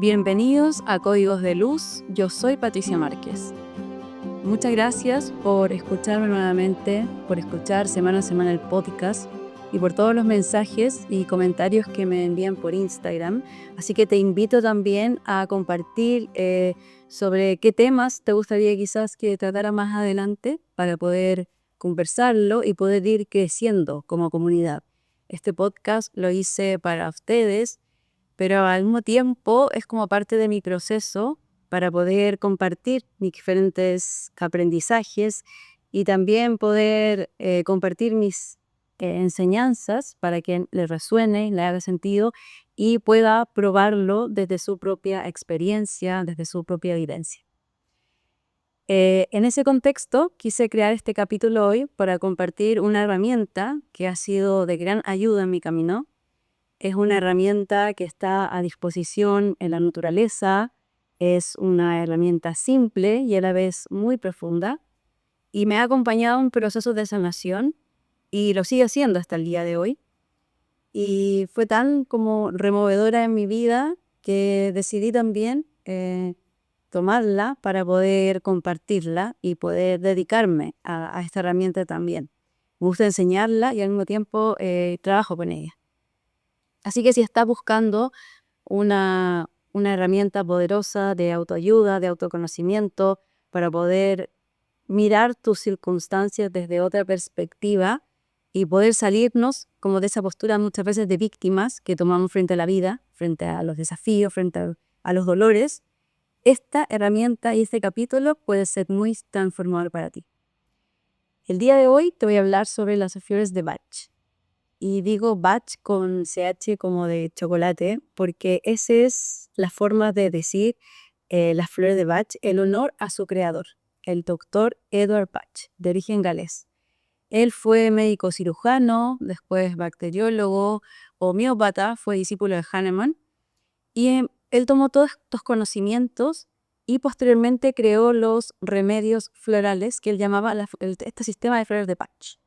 Bienvenidos a Códigos de Luz, yo soy Patricia Márquez. Muchas gracias por escucharme nuevamente, por escuchar semana a semana el podcast y por todos los mensajes y comentarios que me envían por Instagram. Así que te invito también a compartir sobre qué temas te gustaría quizás que tratara más adelante para poder conversarlo y poder ir creciendo como comunidad. Este podcast lo hice para ustedes, pero al mismo tiempo es como parte de mi proceso para poder compartir mis diferentes aprendizajes y también poder compartir mis enseñanzas para que le resuene, le haga sentido y pueda probarlo desde su propia experiencia, desde su propia vivencia. En ese contexto quise crear este capítulo hoy para compartir una herramienta que ha sido de gran ayuda en mi camino. Es una herramienta que está a disposición en la naturaleza, es una herramienta simple y a la vez muy profunda y me ha acompañado en un proceso de sanación y lo sigue haciendo hasta el día de hoy. Y fue tan como removedora en mi vida que decidí también tomarla para poder compartirla y poder dedicarme a esta herramienta también. Me gusta enseñarla y al mismo tiempo trabajo con ella. Así que si estás buscando una herramienta poderosa de autoayuda, de autoconocimiento, para poder mirar tus circunstancias desde otra perspectiva y poder salirnos como de esa postura muchas veces de víctimas que tomamos frente a la vida, frente a los desafíos, frente a los dolores, esta herramienta y este capítulo puede ser muy transformador para ti. El día de hoy te voy a hablar sobre las flores de Bach. Y digo Bach con CH como de chocolate, porque esa es la forma de decir las flores de Bach en honor a su creador, el doctor Edward Bach, de origen galés. Él fue médico cirujano, después bacteriólogo, homeópata, fue discípulo de Hahnemann, y él tomó todos estos conocimientos y posteriormente creó los remedios florales que él llamaba este sistema de flores de Bach.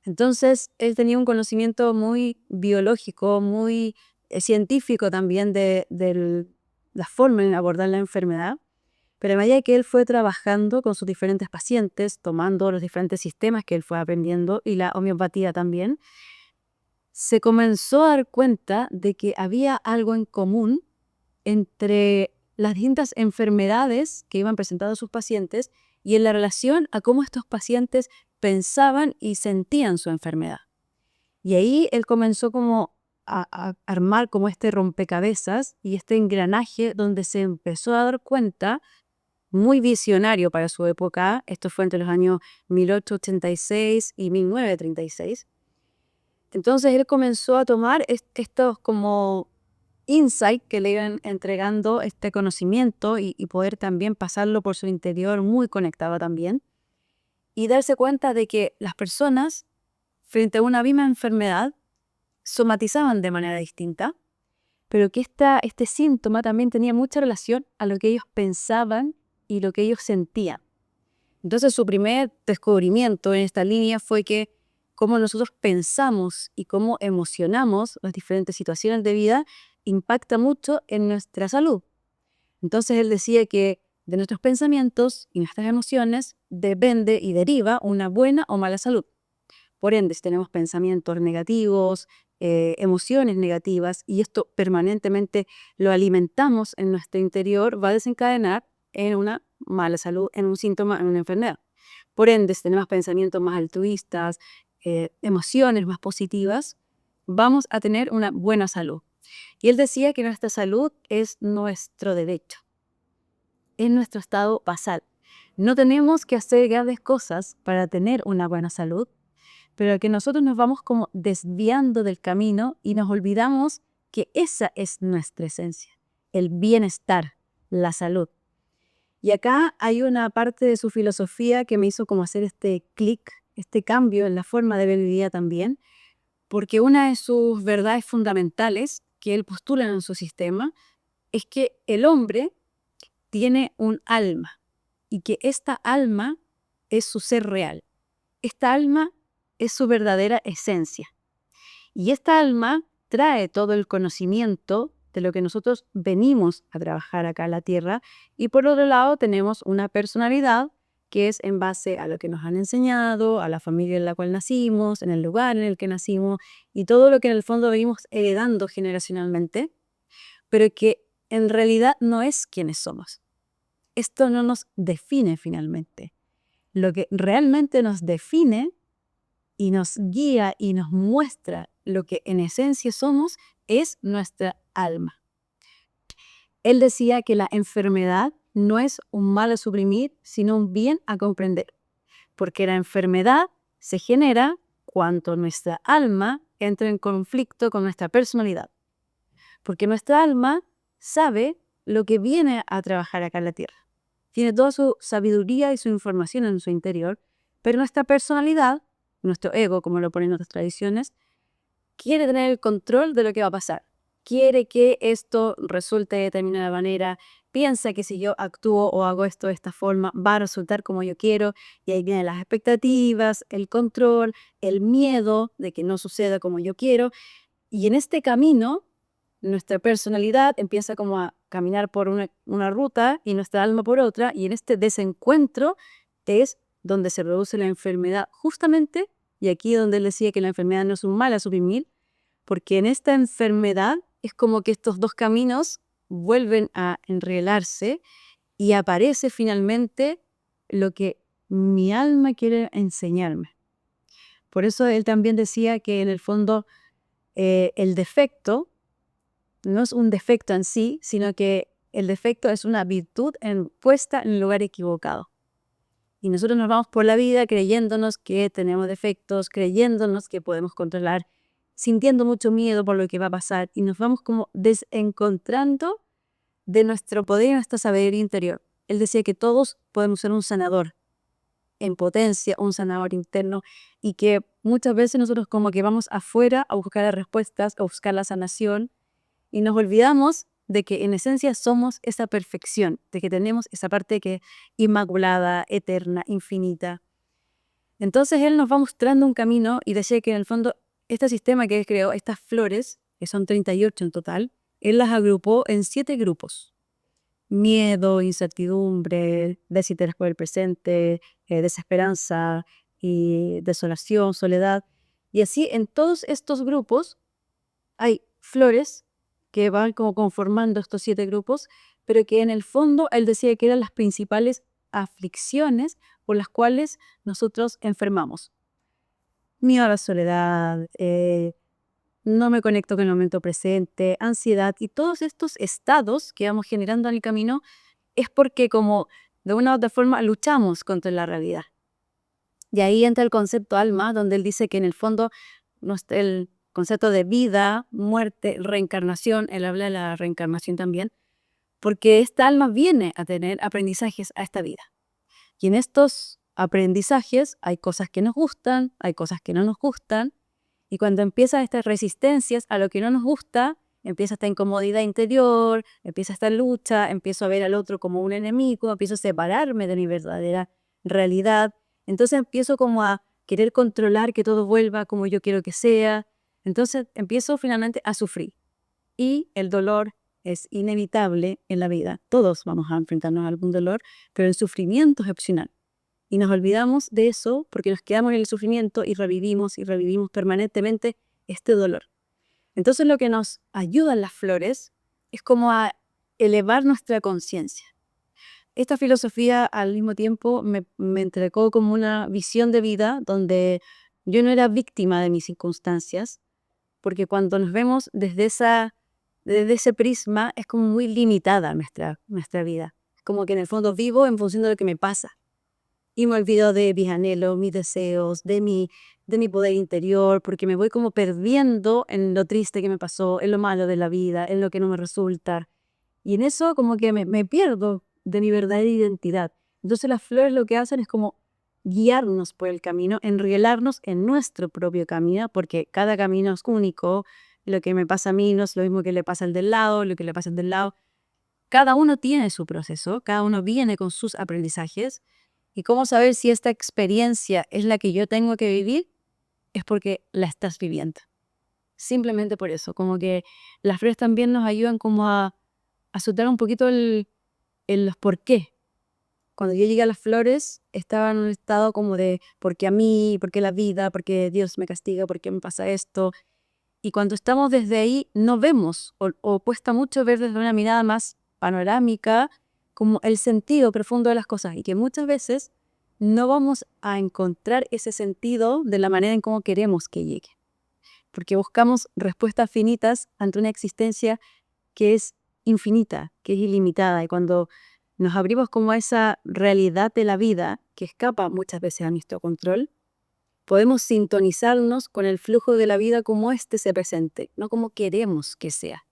Entonces, él tenía un conocimiento muy biológico, muy científico también de la forma en abordar la enfermedad, pero a medida que él fue trabajando con sus diferentes pacientes, tomando los diferentes sistemas que él fue aprendiendo y la homeopatía también, se comenzó a dar cuenta de que había algo en común entre las distintas enfermedades que iban presentando sus pacientes y en la relación a cómo estos pacientes pensaban y sentían su enfermedad. Y ahí él comenzó como a armar como este rompecabezas y este engranaje donde se empezó a dar cuenta, muy visionario para su época, esto fue entre los años 1886 y 1936. Entonces él comenzó a tomar estos como insight que le iban entregando este conocimiento y poder también pasarlo por su interior muy conectado también y darse cuenta de que las personas frente a una misma enfermedad somatizaban de manera distinta, pero que este síntoma también tenía mucha relación a lo que ellos pensaban y lo que ellos sentían. Entonces su primer descubrimiento en esta línea fue que cómo nosotros pensamos y cómo emocionamos las diferentes situaciones de vida impacta mucho en nuestra salud. Entonces él decía que de nuestros pensamientos y nuestras emociones depende y deriva una buena o mala salud. Por ende, si tenemos pensamientos negativos, emociones negativas, y esto permanentemente lo alimentamos en nuestro interior, va a desencadenar en una mala salud, en un síntoma, en una enfermedad. Por ende, si tenemos pensamientos más altruistas, emociones más positivas, vamos a tener una buena salud. Y él decía que nuestra salud es nuestro derecho, es nuestro estado basal. No tenemos que hacer grandes cosas para tener una buena salud, pero que nosotros nos vamos como desviando del camino y nos olvidamos que esa es nuestra esencia, el bienestar, la salud. Y acá hay una parte de su filosofía que me hizo como hacer este clic, este cambio en la forma de ver mi vida también, porque una de sus verdades fundamentales que él postula en su sistema es que el hombre tiene un alma y que esta alma es su ser real. Esta alma es su verdadera esencia. Y esta alma trae todo el conocimiento de lo que nosotros venimos a trabajar acá en la Tierra. Y por otro lado tenemos una personalidad que es en base a lo que nos han enseñado, a la familia en la cual nacimos, en el lugar en el que nacimos y todo lo que en el fondo venimos heredando generacionalmente, pero que en realidad no es quienes somos. Esto no nos define finalmente. Lo que realmente nos define y nos guía y nos muestra lo que en esencia somos es nuestra alma. Él decía que la enfermedad no es un mal a suprimir, sino un bien a comprender, porque la enfermedad se genera cuando nuestra alma entra en conflicto con nuestra personalidad, porque nuestra alma sabe lo que viene a trabajar acá en la Tierra. Tiene toda su sabiduría y su información en su interior, pero nuestra personalidad, nuestro ego, como lo ponen otras tradiciones, quiere tener el control de lo que va a pasar. Quiere que esto resulte de determinada manera, piensa que si yo actúo o hago esto de esta forma, va a resultar como yo quiero, y ahí vienen las expectativas, el control, el miedo de que no suceda como yo quiero, y en este camino, nuestra personalidad empieza como a caminar por una ruta y nuestra alma por otra, y en este desencuentro es donde se produce la enfermedad justamente, y aquí donde él decía que la enfermedad no es un mal a suprimir, porque en esta enfermedad es como que estos dos caminos vuelven a enredarse y aparece finalmente lo que mi alma quiere enseñarme. Por eso él también decía que en el fondo el defecto no es un defecto en sí, sino que el defecto es una virtud puesta en el lugar equivocado. Y nosotros nos vamos por la vida creyéndonos que tenemos defectos, creyéndonos que podemos controlar, sintiendo mucho miedo por lo que va a pasar y nos vamos como desencontrando de nuestro poder y nuestra sabiduría interior. Él decía que todos podemos ser un sanador en potencia, un sanador interno, y que muchas veces nosotros como que vamos afuera a buscar las respuestas, a buscar la sanación, y nos olvidamos de que en esencia somos esa perfección, de que tenemos esa parte que es inmaculada, eterna, infinita. Entonces él nos va mostrando un camino y decía que en el fondo este sistema que él creó, estas flores, que son 38 en total, él las agrupó en 7 grupos. Miedo, incertidumbre, desinterés por el presente, desesperanza y desolación, soledad. Y así en todos estos grupos hay flores que van como conformando estos 7 grupos, pero que en el fondo él decía que eran las principales aflicciones por las cuales nosotros enfermamos. Miedo a la soledad, no me conecto con el momento presente, ansiedad y todos estos estados que vamos generando en el camino es porque como de una u otra forma luchamos contra la realidad. Y ahí entra el concepto alma, donde él dice que en el fondo el concepto de vida, muerte, reencarnación, él habla de la reencarnación también, porque esta alma viene a tener aprendizajes a esta vida. Y en estos aprendizajes hay cosas que nos gustan, hay cosas que no nos gustan, y cuando empiezan estas resistencias a lo que no nos gusta, empieza esta incomodidad interior, empieza esta lucha, empiezo a ver al otro como un enemigo, empiezo a separarme de mi verdadera realidad. Entonces empiezo como a querer controlar que todo vuelva como yo quiero que sea. Entonces empiezo finalmente a sufrir. Y el dolor es inevitable en la vida. Todos vamos a enfrentarnos a algún dolor, pero el sufrimiento es opcional. Y nos olvidamos de eso porque nos quedamos en el sufrimiento y revivimos permanentemente este dolor. Entonces lo que nos ayudan las flores es como a elevar nuestra conciencia. Esta filosofía al mismo tiempo me entregó como una visión de vida donde yo no era víctima de mis circunstancias, porque cuando nos vemos desde ese prisma es como muy limitada nuestra vida. Como que en el fondo vivo en función de lo que me pasa. Y me olvido de mis anhelos, mis deseos, de mi poder interior, porque me voy como perdiendo en lo triste que me pasó, en lo malo de la vida, en lo que no me resulta. Y en eso como que me pierdo de mi verdadera identidad. Entonces las flores lo que hacen es como guiarnos por el camino, enrielarnos en nuestro propio camino, porque cada camino es único. Lo que me pasa a mí no es lo mismo que le pasa al del lado, lo que le pasa al del lado. Cada uno tiene su proceso, cada uno viene con sus aprendizajes. ¿Y cómo saber si esta experiencia es la que yo tengo que vivir? Es porque la estás viviendo. simplemente por eso, como que las flores también nos ayudan como a soltar un poquito los por qué. Cuando yo llegué a las flores, estaba en un estado como de, ¿por qué a mí? ¿Por qué la vida? ¿Por qué Dios me castiga? ¿Por qué me pasa esto? Y cuando estamos desde ahí, no vemos, o cuesta mucho ver desde una mirada más panorámica, como el sentido profundo de las cosas, y que muchas veces no vamos a encontrar ese sentido de la manera en cómo queremos que llegue, porque buscamos respuestas finitas ante una existencia que es infinita, que es ilimitada, y cuando nos abrimos como a esa realidad de la vida que escapa muchas veces a nuestro control, podemos sintonizarnos con el flujo de la vida como éste se presente, no como queremos que sea.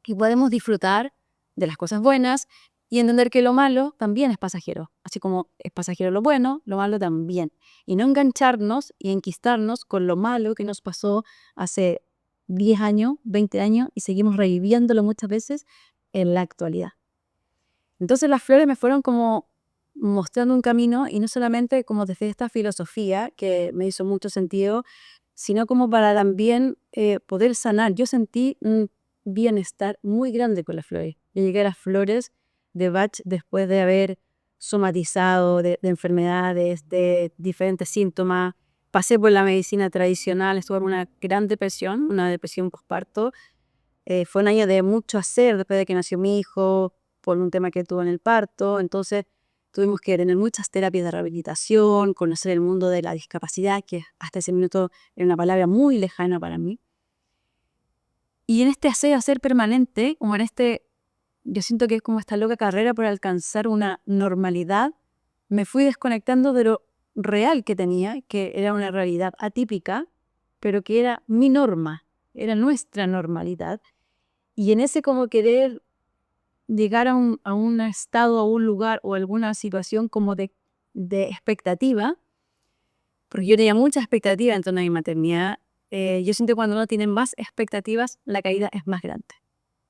Y podemos disfrutar de las cosas buenas y entender que lo malo también es pasajero. Así como es pasajero lo bueno, lo malo también. Y no engancharnos y enquistarnos con lo malo que nos pasó hace 10 años, 20 años y seguimos reviviéndolo muchas veces en la actualidad. Entonces las flores me fueron como mostrando un camino, y no solamente como desde esta filosofía que me hizo mucho sentido, sino como para también poder sanar. Yo sentí un bienestar muy grande con las flores. Yo llegué a las flores de Bach después de haber somatizado de enfermedades, de diferentes síntomas. Pasé por la medicina tradicional, estuve en una gran depresión, una depresión postparto. Fue un año de mucho hacer después de que nació mi hijo, por un tema que tuvo en el parto. Entonces tuvimos que tener muchas terapias de rehabilitación, conocer el mundo de la discapacidad, que hasta ese minuto era una palabra muy lejana para mí. Y en este hacer permanente, como en yo siento que es como esta loca carrera por alcanzar una normalidad, me fui desconectando de lo real que tenía, que era una realidad atípica, pero que era mi norma, era nuestra normalidad. Y en ese como querer llegar a un estado, a un lugar o alguna situación como de expectativa, porque yo tenía mucha expectativa en torno a mi maternidad. Yo siento que cuando uno tiene más expectativas, la caída es más grande.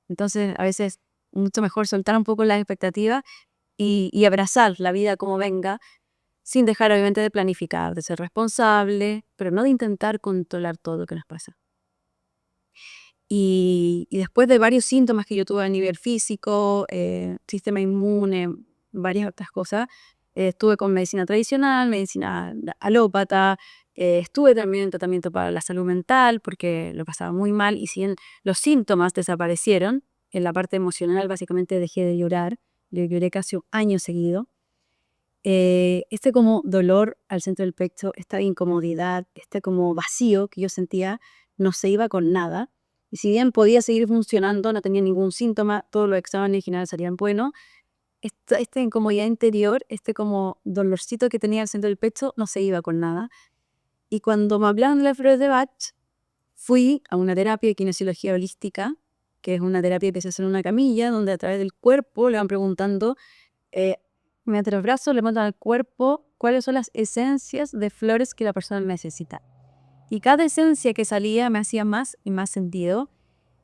Entonces, a veces, mucho mejor soltar un poco las expectativas y abrazar la vida como venga, sin dejar obviamente de planificar, de ser responsable, pero no de intentar controlar todo lo que nos pasa. Y después de varios síntomas que yo tuve a nivel físico, sistema inmune, varias otras cosas, estuve con medicina tradicional, medicina alópata, estuve también en tratamiento para la salud mental porque lo pasaba muy mal, y si bien los síntomas desaparecieron, en la parte emocional básicamente dejé de llorar, yo lloré casi un año seguido. Este como dolor al centro del pecho, esta incomodidad, este como vacío que yo sentía, no se iba con nada. Y si bien podía seguir funcionando, no tenía ningún síntoma, todos los exámenes generales salían buenos, esta incomodidad interior, este como dolorcito que tenía al centro del pecho, no se iba con nada. Y cuando me hablaron de las flores de Bach, fui a una terapia de kinesiología holística, que es una terapia que se hace en una camilla, donde a través del cuerpo le van preguntando, mediante los brazos le mandan al cuerpo cuáles son las esencias de flores que la persona necesita. Y cada esencia que salía me hacía más y más sentido.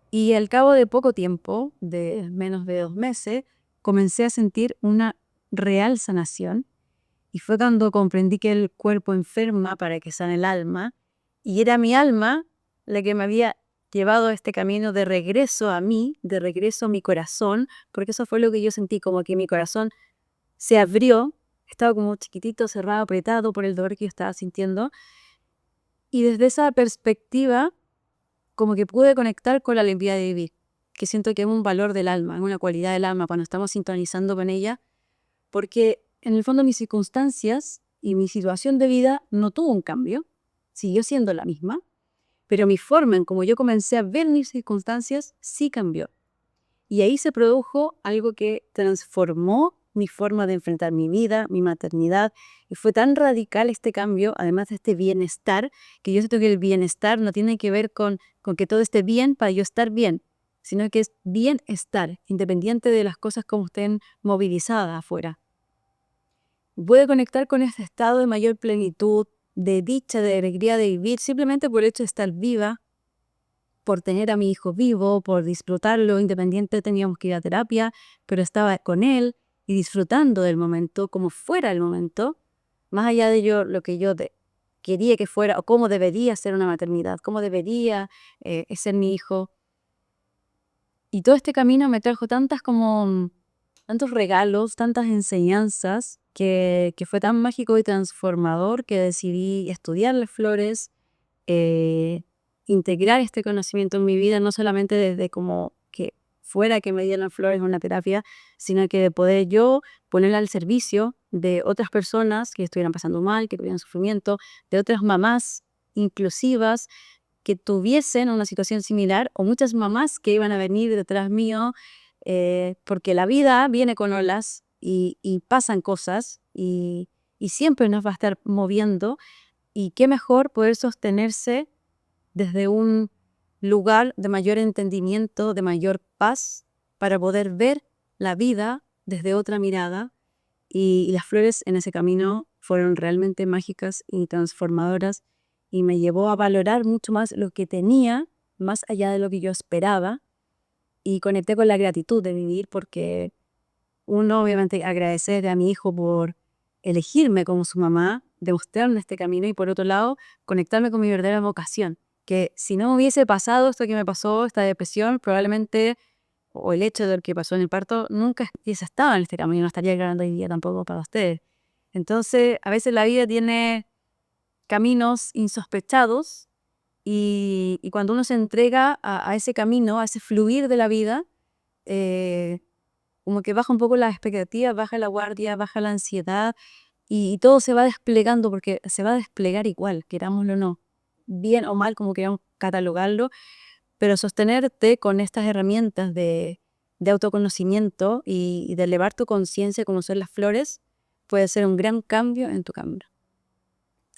Y al cabo de poco tiempo, de menos de 2 meses, comencé a sentir una real sanación. Y fue cuando comprendí que el cuerpo enferma para que sane el alma. Y era mi alma la que me había llevado a este camino de regreso a mí, de regreso a mi corazón, porque eso fue lo que yo sentí, como que mi corazón se abrió, estaba como chiquitito, cerrado, apretado por el dolor que yo estaba sintiendo. Y desde esa perspectiva, como que pude conectar con la alegría de vivir, que siento que es un valor del alma, es una cualidad del alma cuando estamos sintonizando con ella, porque en el fondo mis circunstancias y mi situación de vida no tuvo un cambio, siguió siendo la misma, pero mi forma en cómo yo comencé a ver mis circunstancias sí cambió. Y ahí se produjo algo que transformó mi forma de enfrentar mi vida, mi maternidad, y fue tan radical este cambio, además de este bienestar, que yo siento que el bienestar no tiene que ver con que todo esté bien para yo estar bien, sino que es bienestar, independiente de las cosas como estén movilizadas afuera. Pude conectar con este estado de mayor plenitud, de dicha, de alegría de vivir, simplemente por el hecho de estar viva, por tener a mi hijo vivo, por disfrutarlo, independiente teníamos que ir a terapia, pero estaba con él y disfrutando del momento como fuera el momento, más allá de lo que yo quería que fuera o cómo debería ser una maternidad, cómo debería ser mi hijo. Y todo este camino me trajo tantos regalos, tantas enseñanzas, que fue tan mágico y transformador que decidí estudiar las flores, eh, integrar este conocimiento en mi vida, no solamente desde como que fuera que me dieran flores una terapia, sino que de poder yo ponerla al servicio de otras personas que estuvieran pasando mal, que tuvieran sufrimiento, de otras mamás inclusivas que tuviesen una situación similar o muchas mamás que iban a venir detrás mío, porque la vida viene con olas y pasan cosas y siempre nos va a estar moviendo y qué mejor poder sostenerse desde un lugar de mayor entendimiento, de mayor paz, para poder ver la vida desde otra mirada y las flores en ese camino fueron realmente mágicas y transformadoras y me llevó a valorar mucho más lo que tenía, más allá de lo que yo esperaba y conecté con la gratitud de vivir porque uno obviamente agradecer a mi hijo por elegirme como su mamá, demostrarme este camino y por otro lado conectarme con mi verdadera vocación, que si no hubiese pasado esto que me pasó, esta depresión, probablemente o el hecho de lo que pasó en el parto, nunca hubiese estado en este camino, no estaría grabando hoy día tampoco para ustedes. Entonces, a veces la vida tiene caminos insospechados y cuando uno se entrega a ese camino, a ese fluir de la vida, eh, como que baja un poco las expectativas, baja la guardia, baja la ansiedad y todo se va desplegando porque se va a desplegar igual, querámoslo o no, bien o mal como queramos catalogarlo, pero sostenerte con estas herramientas de autoconocimiento y de elevar tu conciencia como son las flores puede ser un gran cambio en tu camino.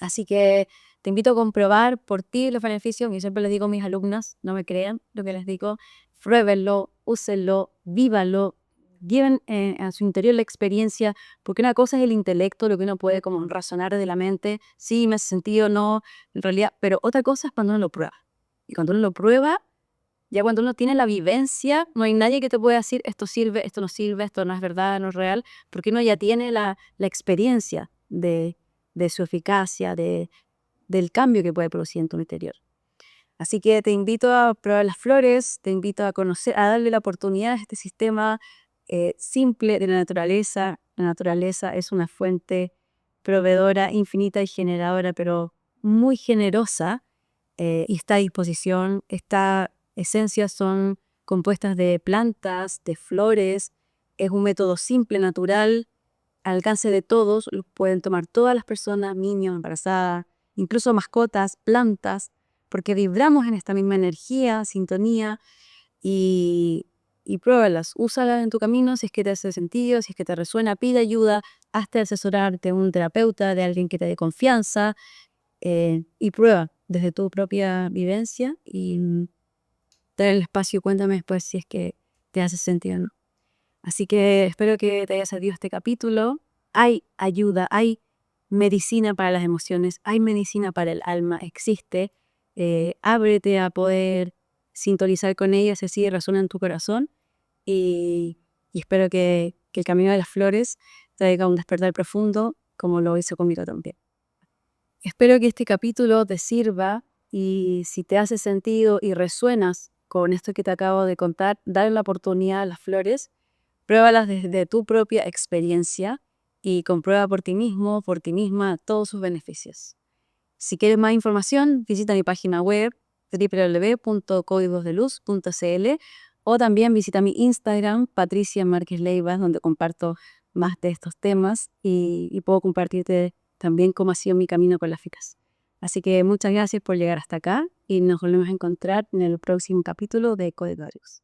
Así que te invito a comprobar por ti los beneficios. Yo siempre les digo a mis alumnas, no me crean lo que les digo, pruébenlo, úsenlo, vívanlo, lleven a su interior la experiencia, porque una cosa es el intelecto, lo que uno puede como razonar de la mente, sí, me hace sentido, no, en realidad, pero otra cosa es cuando uno lo prueba. Y cuando uno lo prueba, ya cuando uno tiene la vivencia, no hay nadie que te pueda decir esto sirve, esto no es verdad, no es real, porque uno ya tiene la experiencia de su eficacia, del cambio que puede producir en tu interior. Así que te invito a probar las flores, te invito a conocer, a darle la oportunidad a este sistema simple de la naturaleza. La naturaleza es una fuente proveedora, infinita y generadora, pero muy generosa y está a disposición. Estas esencias son compuestas de plantas, de flores. Es un método simple, natural, al alcance de todos. Lo pueden tomar todas las personas, niños, embarazadas, incluso mascotas, plantas, porque vibramos en esta misma energía, sintonía y pruébalas, úsalas en tu camino si es que te hace sentido, si es que te resuena, pide ayuda, hazte asesorarte de un terapeuta, de alguien que te dé confianza y prueba desde tu propia vivencia y dale el espacio, cuéntame después si es que te hace sentido o no. Así que espero que te haya servido este capítulo. Hay ayuda, hay medicina para las emociones, hay medicina para el alma, existe. Ábrete a poder sintonizar con ella, si así resuena en tu corazón. Y espero que el camino de las flores traiga un despertar profundo, como lo hizo conmigo también. Espero que este capítulo te sirva y si te hace sentido y resuenas con esto que te acabo de contar, dale la oportunidad a las flores. Pruébalas desde tu propia experiencia y comprueba por ti mismo, por ti misma, todos sus beneficios. Si quieres más información, visita mi página web www.códigosdeluz.cl o también visita mi Instagram, Patricia Márquez Leivas, donde comparto más de estos temas y puedo compartirte también cómo ha sido mi camino con las ficas. Así que muchas gracias por llegar hasta acá y nos volvemos a encontrar en el próximo capítulo de Códigos de Luz.